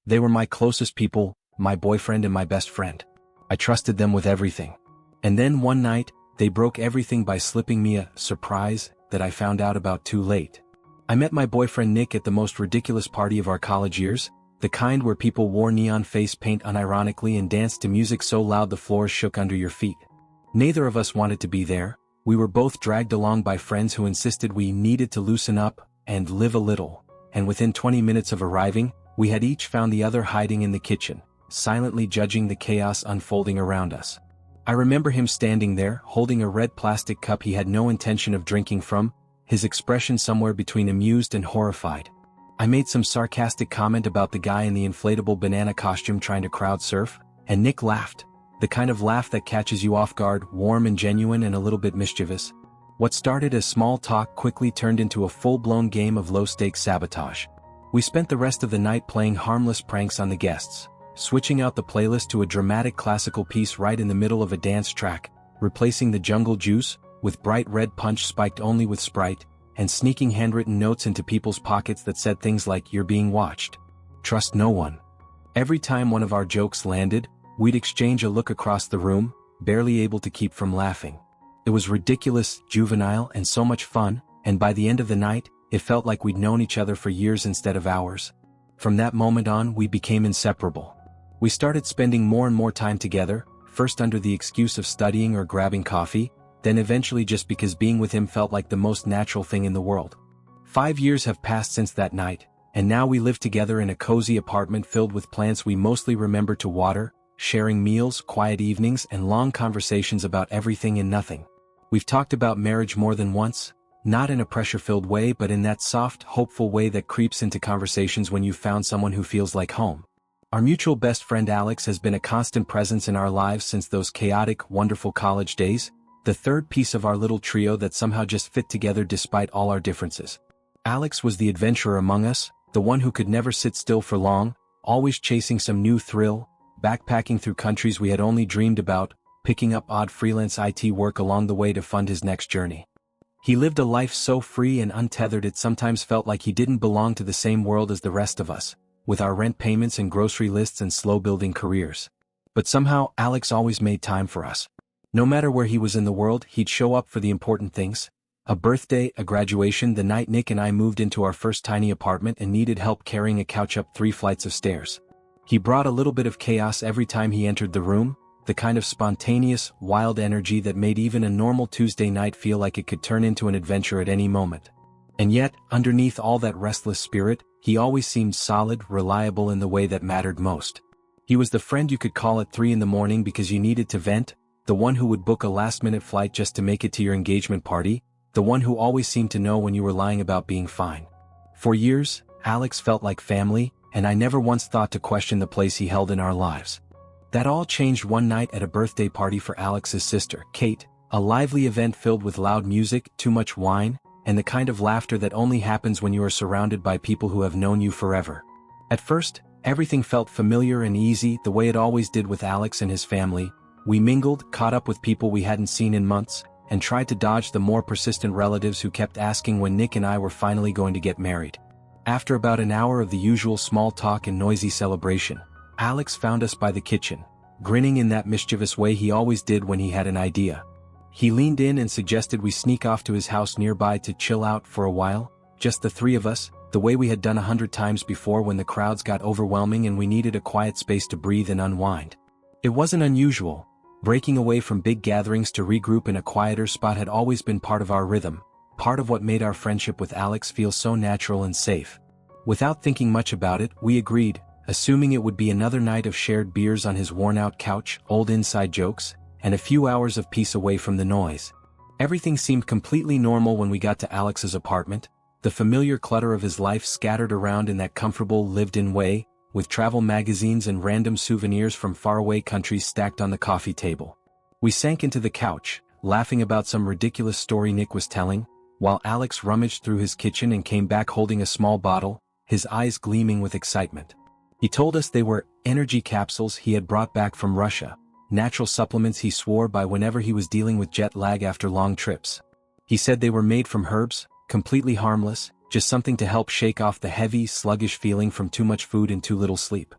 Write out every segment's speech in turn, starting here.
They were my closest people, my boyfriend and my best friend. I trusted them with everything. And then one night, they broke everything by slipping me a surprise that I found out about too late. I met my boyfriend Nick at the most ridiculous party of our college years, the kind where people wore neon face paint unironically and danced to music so loud the floors shook under your feet. Neither of us wanted to be there. We were both dragged along by friends who insisted we needed to loosen up and live a little, and within 20 minutes of arriving, we had each found the other hiding in the kitchen, silently judging the chaos unfolding around us. I remember him standing there, holding a red plastic cup he had no intention of drinking from, his expression somewhere between amused and horrified. I made some sarcastic comment about the guy in the inflatable banana costume trying to crowd surf, and Nick laughed, the kind of laugh that catches you off guard, warm and genuine and a little bit mischievous. What started as small talk quickly turned into a full-blown game of low-stakes sabotage. We spent the rest of the night playing harmless pranks on the guests, switching out the playlist to a dramatic classical piece right in the middle of a dance track, replacing the Jungle Juice with bright red punch spiked only with Sprite, and sneaking handwritten notes into people's pockets that said things like "You're being watched. Trust no one." Every time one of our jokes landed, we'd exchange a look across the room, barely able to keep from laughing. It was ridiculous, juvenile, and so much fun, and by the end of the night, it felt like we'd known each other for years instead of hours. From that moment on, we became inseparable. We started spending more and more time together, first under the excuse of studying or grabbing coffee, then eventually just because being with him felt like the most natural thing in the world. 5 years have passed since that night, and now we live together in a cozy apartment filled with plants we mostly remember to water, sharing meals, quiet evenings, and long conversations about everything and nothing. We've talked about marriage more than once, not in a pressure-filled way but in that soft, hopeful way that creeps into conversations when you've found someone who feels like home. Our mutual best friend Alex has been a constant presence in our lives since those chaotic, wonderful college days, the third piece of our little trio that somehow just fit together despite all our differences. Alex was the adventurer among us, the one who could never sit still for long, always chasing some new thrill, backpacking through countries we had only dreamed about, picking up odd freelance IT work along the way to fund his next journey. He lived a life so free and untethered it sometimes felt like he didn't belong to the same world as the rest of us, with our rent payments and grocery lists and slow-building careers. But somehow, Alex always made time for us. No matter where he was in the world, he'd show up for the important things. A birthday, a graduation, the night Nick and I moved into our first tiny apartment and needed help carrying a couch up 3 flights of stairs. He brought a little bit of chaos every time he entered the room, the kind of spontaneous, wild energy that made even a normal Tuesday night feel like it could turn into an adventure at any moment. And yet, underneath all that restless spirit, he always seemed solid, reliable in the way that mattered most. He was the friend you could call at 3 in the morning because you needed to vent, the one who would book a last-minute flight just to make it to your engagement party, the one who always seemed to know when you were lying about being fine. For years, Alex felt like family, and I never once thought to question the place he held in our lives. That all changed one night at a birthday party for Alex's sister, Kate, a lively event filled with loud music, too much wine, and the kind of laughter that only happens when you are surrounded by people who have known you forever. At first, everything felt familiar and easy the way it always did with Alex and his family. We mingled, caught up with people we hadn't seen in months, and tried to dodge the more persistent relatives who kept asking when Nick and I were finally going to get married. After about an hour of the usual small talk and noisy celebration, Alex found us by the kitchen, grinning in that mischievous way he always did when he had an idea. He leaned in and suggested we sneak off to his house nearby to chill out for a while, just the 3 of us, the way we had done 100 times before when the crowds got overwhelming and we needed a quiet space to breathe and unwind. It wasn't unusual. Breaking away from big gatherings to regroup in a quieter spot had always been part of our rhythm, part of what made our friendship with Alex feel so natural and safe. Without thinking much about it, we agreed, assuming it would be another night of shared beers on his worn-out couch, old inside jokes, and a few hours of peace away from the noise. Everything seemed completely normal when we got to Alex's apartment, the familiar clutter of his life scattered around in that comfortable, lived-in way, with travel magazines and random souvenirs from faraway countries stacked on the coffee table. We sank into the couch, laughing about some ridiculous story Nick was telling, while Alex rummaged through his kitchen and came back holding a small bottle, his eyes gleaming with excitement. He told us they were energy capsules he had brought back from Russia, natural supplements he swore by whenever he was dealing with jet lag after long trips. He said they were made from herbs, completely harmless, just something to help shake off the heavy, sluggish feeling from too much food and too little sleep.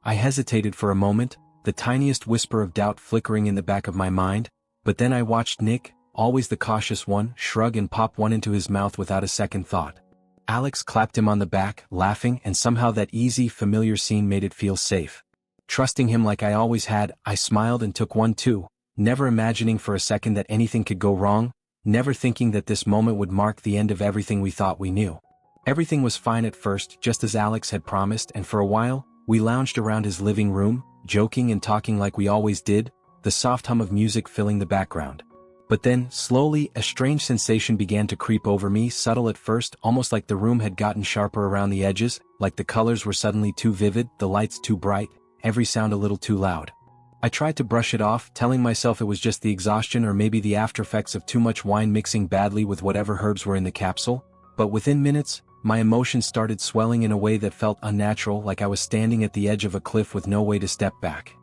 I hesitated for a moment, the tiniest whisper of doubt flickering in the back of my mind, but then I watched Nick, always the cautious one, shrug and pop one into his mouth without a second thought. Alex clapped him on the back, laughing, and somehow that easy, familiar scene made it feel safe. Trusting him like I always had, I smiled and took one too, never imagining for a second that anything could go wrong, never thinking that this moment would mark the end of everything we thought we knew. Everything was fine at first, just as Alex had promised, and for a while, we lounged around his living room, joking and talking like we always did, the soft hum of music filling the background. But then, slowly, a strange sensation began to creep over me, subtle at first, almost like the room had gotten sharper around the edges, like the colors were suddenly too vivid, the lights too bright, every sound a little too loud. I tried to brush it off, telling myself it was just the exhaustion or maybe the aftereffects of too much wine mixing badly with whatever herbs were in the capsule, but within minutes, my emotions started swelling in a way that felt unnatural, like I was standing at the edge of a cliff with no way to step back.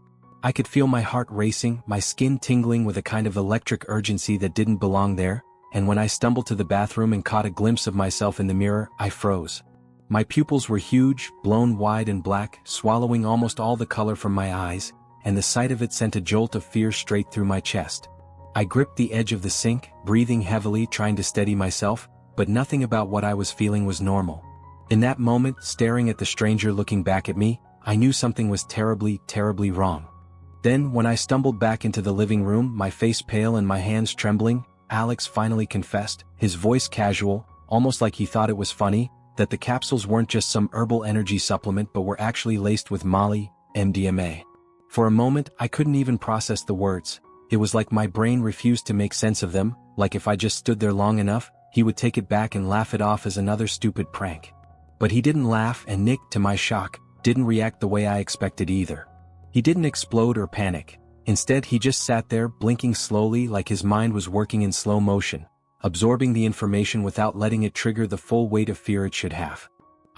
I could feel my heart racing, my skin tingling with a kind of electric urgency that didn't belong there, and when I stumbled to the bathroom and caught a glimpse of myself in the mirror, I froze. My pupils were huge, blown wide and black, swallowing almost all the color from my eyes, and the sight of it sent a jolt of fear straight through my chest. I gripped the edge of the sink, breathing heavily, trying to steady myself, but nothing about what I was feeling was normal. In that moment, staring at the stranger looking back at me, I knew something was terribly, terribly wrong. Then, when I stumbled back into the living room, my face pale and my hands trembling, Alex finally confessed, his voice casual, almost like he thought it was funny, that the capsules weren't just some herbal energy supplement but were actually laced with Molly, MDMA. For a moment, I couldn't even process the words. It was like my brain refused to make sense of them, like if I just stood there long enough, he would take it back and laugh it off as another stupid prank. But he didn't laugh, and Nick, to my shock, didn't react the way I expected either. He didn't explode or panic. Instead, he just sat there, blinking slowly like his mind was working in slow motion, absorbing the information without letting it trigger the full weight of fear it should have.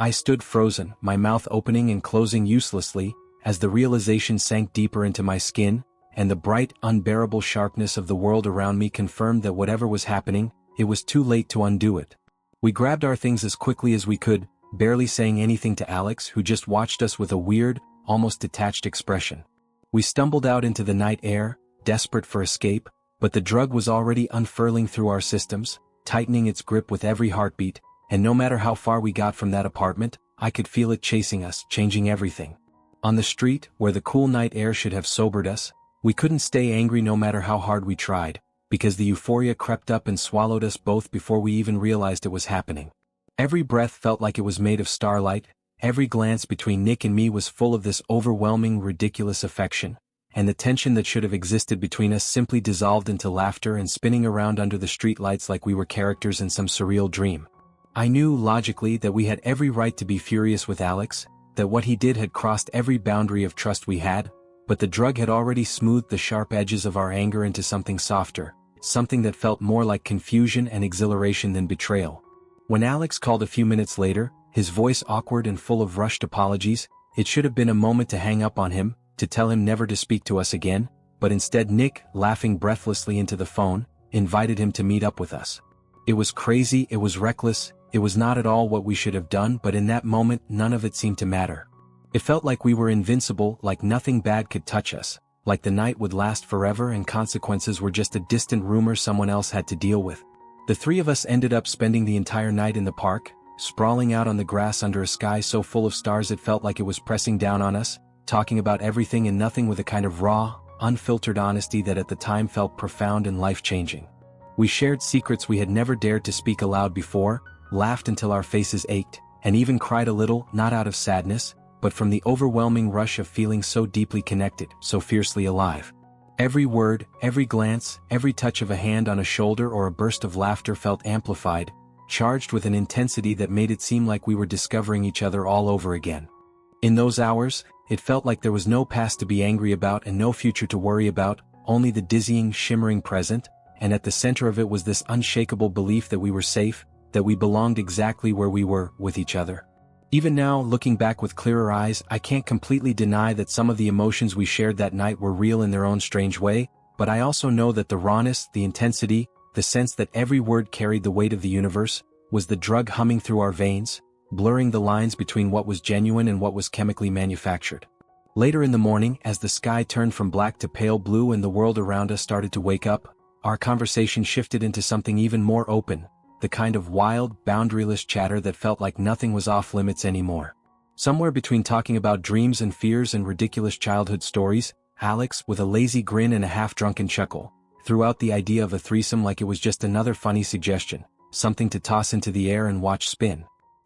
I stood frozen, my mouth opening and closing uselessly, as the realization sank deeper into my skin, and the bright, unbearable sharpness of the world around me confirmed that whatever was happening, it was too late to undo it. We grabbed our things as quickly as we could, barely saying anything to Alex, who just watched us with a weird, almost detached expression. We stumbled out into the night air, desperate for escape, but the drug was already unfurling through our systems, tightening its grip with every heartbeat, and no matter how far we got from that apartment, I could feel it chasing us, changing everything. On the street, where the cool night air should have sobered us, we couldn't stay angry no matter how hard we tried, because the euphoria crept up and swallowed us both before we even realized it was happening. Every breath felt like it was made of starlight, every glance between Nick and me was full of this overwhelming, ridiculous affection, and the tension that should have existed between us simply dissolved into laughter and spinning around under the streetlights like we were characters in some surreal dream. I knew, logically, that we had every right to be furious with Alex, that what he did had crossed every boundary of trust we had, but the drug had already smoothed the sharp edges of our anger into something softer, something that felt more like confusion and exhilaration than betrayal. When Alex called a few minutes later, his voice awkward and full of rushed apologies, it should have been a moment to hang up on him, to tell him never to speak to us again, but instead Nick, laughing breathlessly into the phone, invited him to meet up with us. It was crazy, it was reckless, it was not at all what we should have done, but in that moment none of it seemed to matter. It felt like we were invincible, like nothing bad could touch us, like the night would last forever and consequences were just a distant rumor someone else had to deal with. The three of us ended up spending the entire night in the park, sprawling out on the grass under a sky so full of stars it felt like it was pressing down on us, talking about everything and nothing with a kind of raw, unfiltered honesty that at the time felt profound and life-changing. We shared secrets we had never dared to speak aloud before, laughed until our faces ached, and even cried a little, not out of sadness, but from the overwhelming rush of feeling so deeply connected, so fiercely alive. Every word, every glance, every touch of a hand on a shoulder or a burst of laughter felt amplified, charged with an intensity that made it seem like we were discovering each other all over again. In those hours, it felt like there was no past to be angry about and no future to worry about, only the dizzying, shimmering present, and at the center of it was this unshakable belief that we were safe, that we belonged exactly where we were, with each other. Even now, looking back with clearer eyes, I can't completely deny that some of the emotions we shared that night were real in their own strange way, but I also know that the rawness, the intensity, the sense that every word carried the weight of the universe, Was the drug humming through our veins, blurring the lines between what was genuine and what was chemically manufactured? Later in the morning, as the sky turned from black to pale blue and the world around us started to wake up, our conversation shifted into something even more open, the kind of wild, boundaryless chatter that felt like nothing was off limits anymore. Somewhere between talking about dreams and fears and ridiculous childhood stories, Alex, with a lazy grin and a half-drunken chuckle, threw out the idea of a threesome like it was just another funny suggestion, something to toss into the air and watch spin.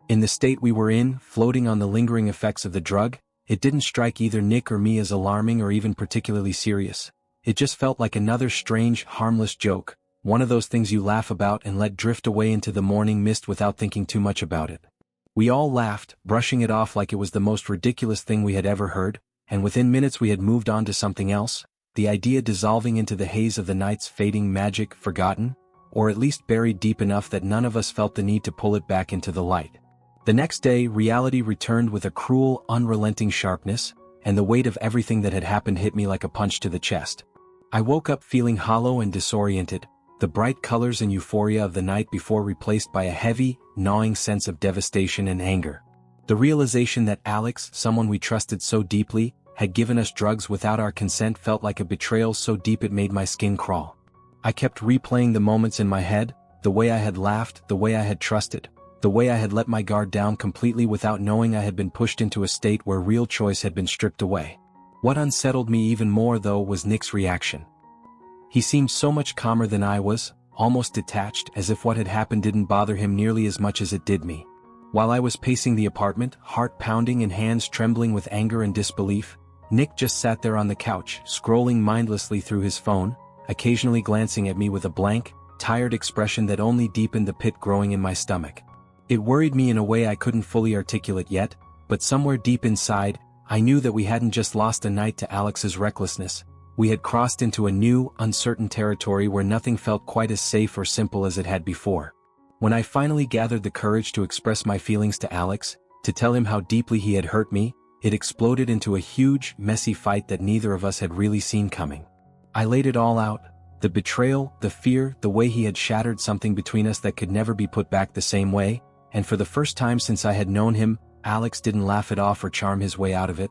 In the state we were in, floating on the lingering effects of the drug, it didn't strike either Nick or me as alarming or even particularly serious. It just felt like another strange, harmless joke, one of those things you laugh about and let drift away into the morning mist without thinking too much about it. We all laughed, brushing it off like it was the most ridiculous thing we had ever heard, and within minutes we had moved on to something else, the idea dissolving into the haze of the night's fading magic, forgotten, or at least buried deep enough that none of us felt the need to pull it back into the light. The next day, reality returned with a cruel, unrelenting sharpness, and the weight of everything that had happened hit me like a punch to the chest. I woke up feeling hollow and disoriented, the bright colors and euphoria of the night before replaced by a heavy, gnawing sense of devastation and anger. The realization that Alex, someone we trusted so deeply, had given us drugs without our consent felt like a betrayal so deep it made my skin crawl. I kept replaying the moments in my head, the way I had laughed, the way I had trusted, the way I had let my guard down completely without knowing I had been pushed into a state where real choice had been stripped away. What unsettled me even more though was Nick's reaction. He seemed so much calmer than I was, almost detached, as if what had happened didn't bother him nearly as much as it did me. While I was pacing the apartment, heart pounding and hands trembling with anger and disbelief, Nick just sat there on the couch, scrolling mindlessly through his phone, occasionally glancing at me with a blank, tired expression that only deepened the pit growing in my stomach. It worried me in a way I couldn't fully articulate yet, but somewhere deep inside, I knew that we hadn't just lost a night to Alex's recklessness. We had crossed into a new, uncertain territory where nothing felt quite as safe or simple as it had before. When I finally gathered the courage to express my feelings to Alex, to tell him how deeply he had hurt me, it exploded into a huge, messy fight that neither of us had really seen coming. I laid it all out, the betrayal, the fear, the way he had shattered something between us that could never be put back the same way, and for the first time since I had known him, Alex didn't laugh it off or charm his way out of it.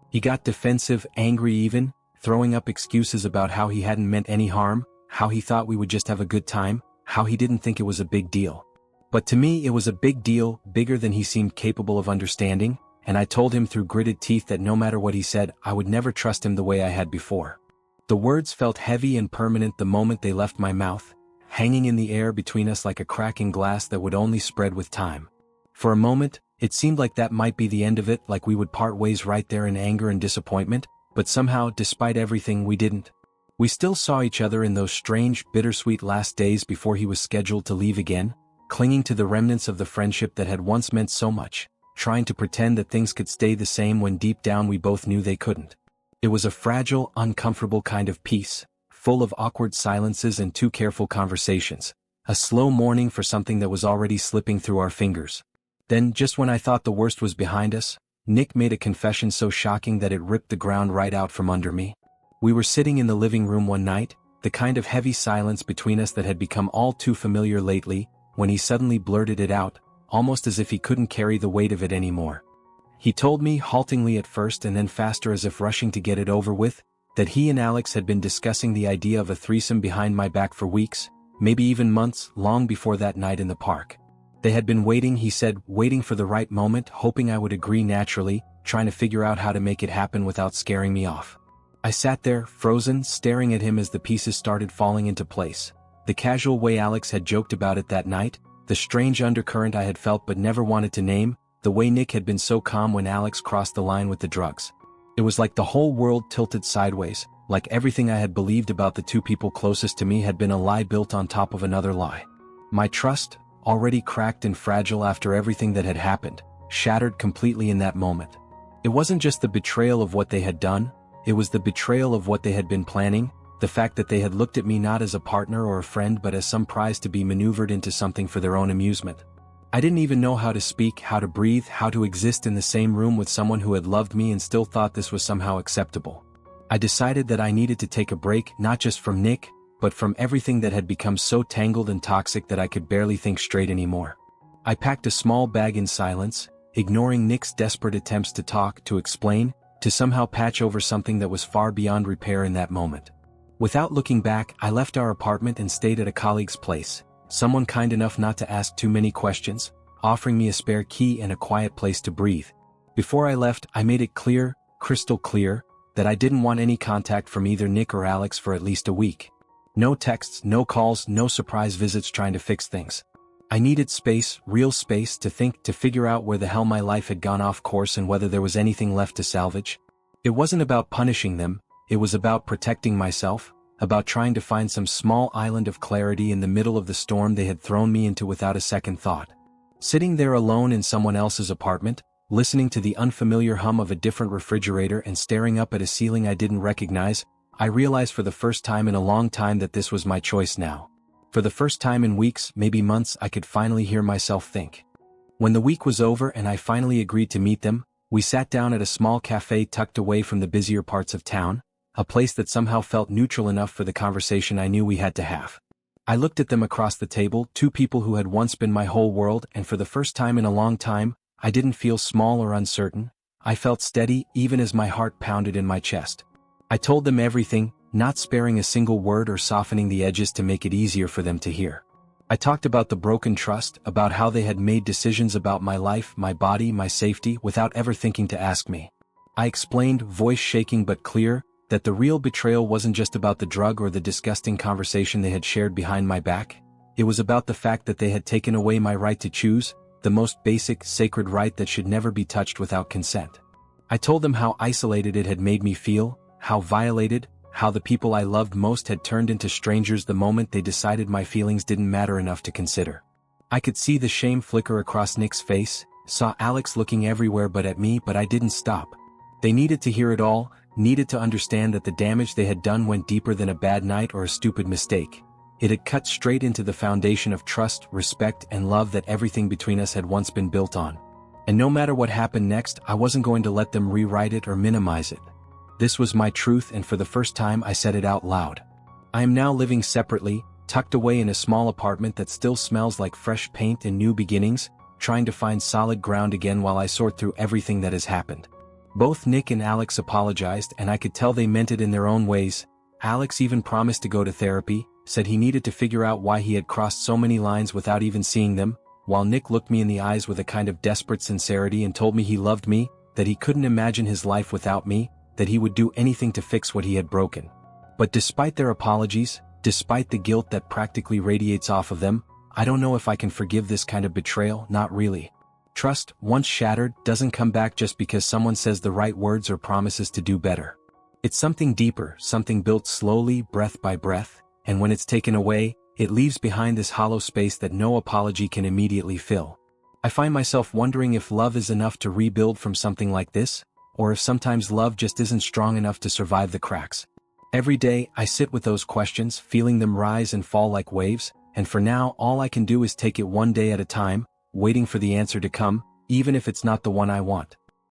He got defensive, angry even, throwing up excuses about how he hadn't meant any harm, how he thought we would just have a good time, how he didn't think it was a big deal. But to me it was a big deal, bigger than he seemed capable of understanding, and I told him through gritted teeth that no matter what he said, I would never trust him the way I had before. The words felt heavy and permanent the moment they left my mouth, hanging in the air between us like a crack in glass that would only spread with time. For a moment, it seemed like that might be the end of it, like we would part ways right there in anger and disappointment, but somehow, despite everything, we didn't. We still saw each other in those strange, bittersweet last days before he was scheduled to leave again, clinging to the remnants of the friendship that had once meant so much, trying to pretend that things could stay the same when deep down we both knew they couldn't. It was a fragile, uncomfortable kind of peace, full of awkward silences and too careful conversations, a slow mourning for something that was already slipping through our fingers. Then, just when I thought the worst was behind us, Nick made a confession so shocking that it ripped the ground right out from under me. We were sitting in the living room one night, the kind of heavy silence between us that had become all too familiar lately, when he suddenly blurted it out, almost as if he couldn't carry the weight of it anymore. He told me, haltingly at first and then faster as if rushing to get it over with, that he and Alex had been discussing the idea of a threesome behind my back for weeks, maybe even months, long before that night in the park. They had been waiting, he said, waiting for the right moment, hoping I would agree naturally, trying to figure out how to make it happen without scaring me off. I sat there, frozen, staring at him as the pieces started falling into place. The casual way Alex had joked about it that night, the strange undercurrent I had felt but never wanted to name, the way Nick had been so calm when Alex crossed the line with the drugs. It was like the whole world tilted sideways, like everything I had believed about the two people closest to me had been a lie built on top of another lie. My trust, already cracked and fragile after everything that had happened, shattered completely in that moment. It wasn't just the betrayal of what they had done, it was the betrayal of what they had been planning, the fact that they had looked at me not as a partner or a friend but as some prize to be maneuvered into something for their own amusement. I didn't even know how to speak, how to breathe, how to exist in the same room with someone who had loved me and still thought this was somehow acceptable. I decided that I needed to take a break, not just from Nick, but from everything that had become so tangled and toxic that I could barely think straight anymore. I packed a small bag in silence, ignoring Nick's desperate attempts to talk, to explain, to somehow patch over something that was far beyond repair in that moment. Without looking back, I left our apartment and stayed at a colleague's place, someone kind enough not to ask too many questions, offering me a spare key and a quiet place to breathe. Before I left, I made it clear, crystal clear, that I didn't want any contact from either Nick or Alex for at least a week. No texts, no calls, no surprise visits trying to fix things. I needed space, real space, to think, to figure out where the hell my life had gone off course and whether there was anything left to salvage. It wasn't about punishing them, it was about protecting myself, about trying to find some small island of clarity in the middle of the storm they had thrown me into without a second thought. Sitting there alone in someone else's apartment, listening to the unfamiliar hum of a different refrigerator and staring up at a ceiling I didn't recognize, I realized for the first time in a long time that this was my choice now. For the first time in weeks, maybe months, I could finally hear myself think. When the week was over and I finally agreed to meet them, we sat down at a small cafe tucked away from the busier parts of town, a place that somehow felt neutral enough for the conversation I knew we had to have. I looked at them across the table, two people who had once been my whole world, and for the first time in a long time, I didn't feel small or uncertain. I felt steady, even as my heart pounded in my chest. I told them everything, not sparing a single word or softening the edges to make it easier for them to hear. I talked about the broken trust, about how they had made decisions about my life, my body, my safety, without ever thinking to ask me. I explained, voice shaking but clear, that the real betrayal wasn't just about the drug or the disgusting conversation they had shared behind my back. It was about the fact that they had taken away my right to choose, the most basic, sacred right that should never be touched without consent. I told them how isolated it had made me feel, how violated, how the people I loved most had turned into strangers the moment they decided my feelings didn't matter enough to consider. I could see the shame flicker across Nick's face, saw Alex looking everywhere but at me, but I didn't stop. They needed to hear it all, needed to understand that the damage they had done went deeper than a bad night or a stupid mistake. It had cut straight into the foundation of trust, respect, and love that everything between us had once been built on. And no matter what happened next, I wasn't going to let them rewrite it or minimize it. This was my truth, and for the first time I said it out loud. I am now living separately, tucked away in a small apartment that still smells like fresh paint and new beginnings, trying to find solid ground again while I sort through everything that has happened. Both Nick and Alex apologized, and I could tell they meant it in their own ways. Alex even promised to go to therapy, said he needed to figure out why he had crossed so many lines without even seeing them, while Nick looked me in the eyes with a kind of desperate sincerity and told me he loved me, that he couldn't imagine his life without me, that he would do anything to fix what he had broken. But despite their apologies, despite the guilt that practically radiates off of them, I don't know if I can forgive this kind of betrayal, not really. Trust, once shattered, doesn't come back just because someone says the right words or promises to do better. It's something deeper, something built slowly, breath by breath, and when it's taken away, it leaves behind this hollow space that no apology can immediately fill. I find myself wondering if love is enough to rebuild from something like this, or if sometimes love just isn't strong enough to survive the cracks. Every day, I sit with those questions, feeling them rise and fall like waves, and for now all I can do is take it one day at a time, waiting for the answer to come, even if it's not the one I want.